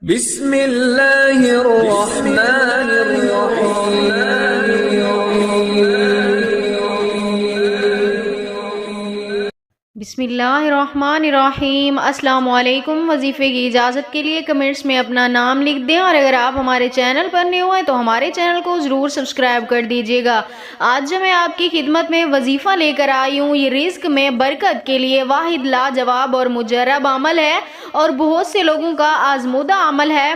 بسم اللہ الرحمن الرحیم۔ بسم اللہ الرحمن الرحیم۔ السلام علیکم۔ وظیفے کی اجازت کے لیے کمنٹس میں اپنا نام لکھ دیں، اور اگر آپ ہمارے چینل پر نئے ہوئے تو ہمارے چینل کو ضرور سبسکرائب کر دیجیے گا۔ آج جو میں آپ کی خدمت میں وظیفہ لے کر آئی ہوں، یہ رزق میں برکت کے لیے واحد لاجواب اور مجرب عمل ہے، اور بہت سے لوگوں کا آزمودہ عمل ہے۔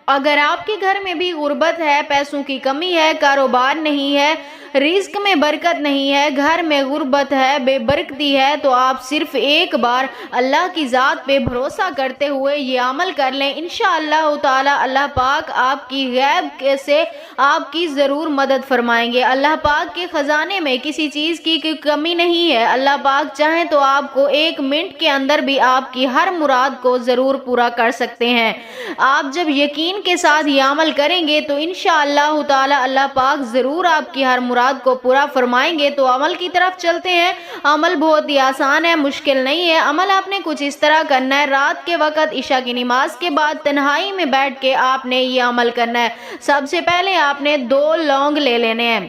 اگر آپ کے گھر میں بھی غربت ہے، پیسوں کی کمی ہے، کاروبار نہیں ہے، رزق میں برکت نہیں ہے، گھر میں غربت ہے، بے برکتی ہے، تو آپ صرف ایک بار اللہ کی ذات پہ بھروسہ کرتے ہوئے یہ عمل کر لیں۔ انشاءاللہ تعالی اللہ پاک آپ کی غیب سے آپ کی ضرور مدد فرمائیں گے۔ اللہ پاک کے خزانے میں کسی چیز کی کمی نہیں ہے۔ اللہ پاک چاہیں تو آپ کو 1 منٹ کے اندر بھی آپ کی ہر مراد کو ضرور پورا کر سکتے ہیں۔ آپ جب یقین کے ساتھ یہ عمل کریں گے تو انشاءاللہ تعالی اللہ پاک ضرور آپ کی ہر مراد کو پورا فرمائیں گے۔ تو عمل کی طرف چلتے ہیں۔ عمل بہت ہی آسان ہے، مشکل نہیں ہے۔ عمل آپ نے کچھ اس طرح کرنا ہے، رات کے وقت عشاء کی نماز کے بعد تنہائی میں بیٹھ کے آپ نے یہ عمل کرنا ہے۔ سب سے پہلے آپ نے 2 لونگ لے لینے ہیں،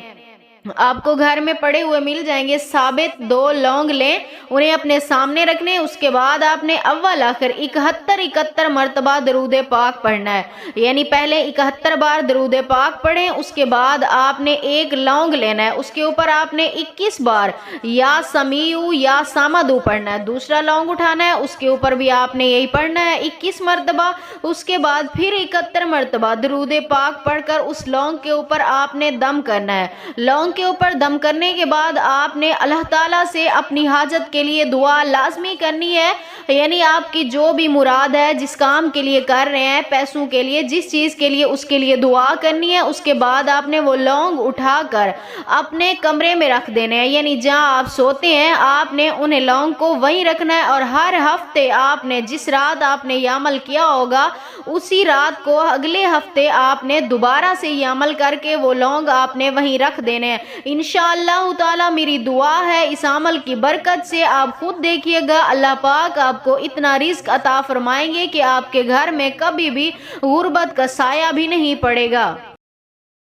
آپ کو گھر میں پڑے ہوئے مل جائیں گے، ثابت 2 لونگ لیں، انہیں اپنے سامنے رکھنے۔ اس کے بعد آپ نے اول آخر 71 مرتبہ درود پاک پڑھنا ہے، یعنی پہلے 71 بار درود پاک پڑھیں۔ اس کے بعد آپ نے 1 لونگ لینا ہے، اس کے اوپر آپ نے 21 بار یا سمیع یا سامدو پڑھنا ہے۔ دوسرا لونگ اٹھانا ہے، اس کے اوپر بھی آپ نے یہی پڑھنا ہے 21 مرتبہ۔ اس کے بعد پھر 71 مرتبہ درود پاک پڑھ کر اس لونگ کے اوپر آپ نے دم کرنا ہے۔ لونگ کے اوپر دم کرنے کے بعد آپ نے اللہ تعالیٰ سے اپنی حاجت کے لیے دعا لازمی کرنی ہے، یعنی آپ کی جو بھی مراد ہے، جس کام کے لیے کر رہے ہیں، پیسوں کے لیے، جس چیز کے لیے، اس کے لیے دعا کرنی ہے۔ اس کے بعد آپ نے وہ لونگ اٹھا کر اپنے کمرے میں رکھ دینے ہیں، یعنی جہاں آپ سوتے ہیں آپ نے انہیں لونگ کو وہیں رکھنا ہے، اور ہر ہفتے آپ نے جس رات آپ نے یہ عمل کیا ہوگا اسی رات کو اگلے ہفتے آپ نے دوبارہ سے یہ عمل کر کے وہ لونگ آپ نے وہیں رکھ دینے ہیں۔ انشاءاللہ تعالی میری دعا ہے اس عمل کی برکت سے آپ خود دیکھیے گا اللہ پاک آپ کو اتنا رزق عطا فرمائیں گے کہ آپ کے گھر میں کبھی بھی غربت کا سایہ بھی نہیں پڑے گا۔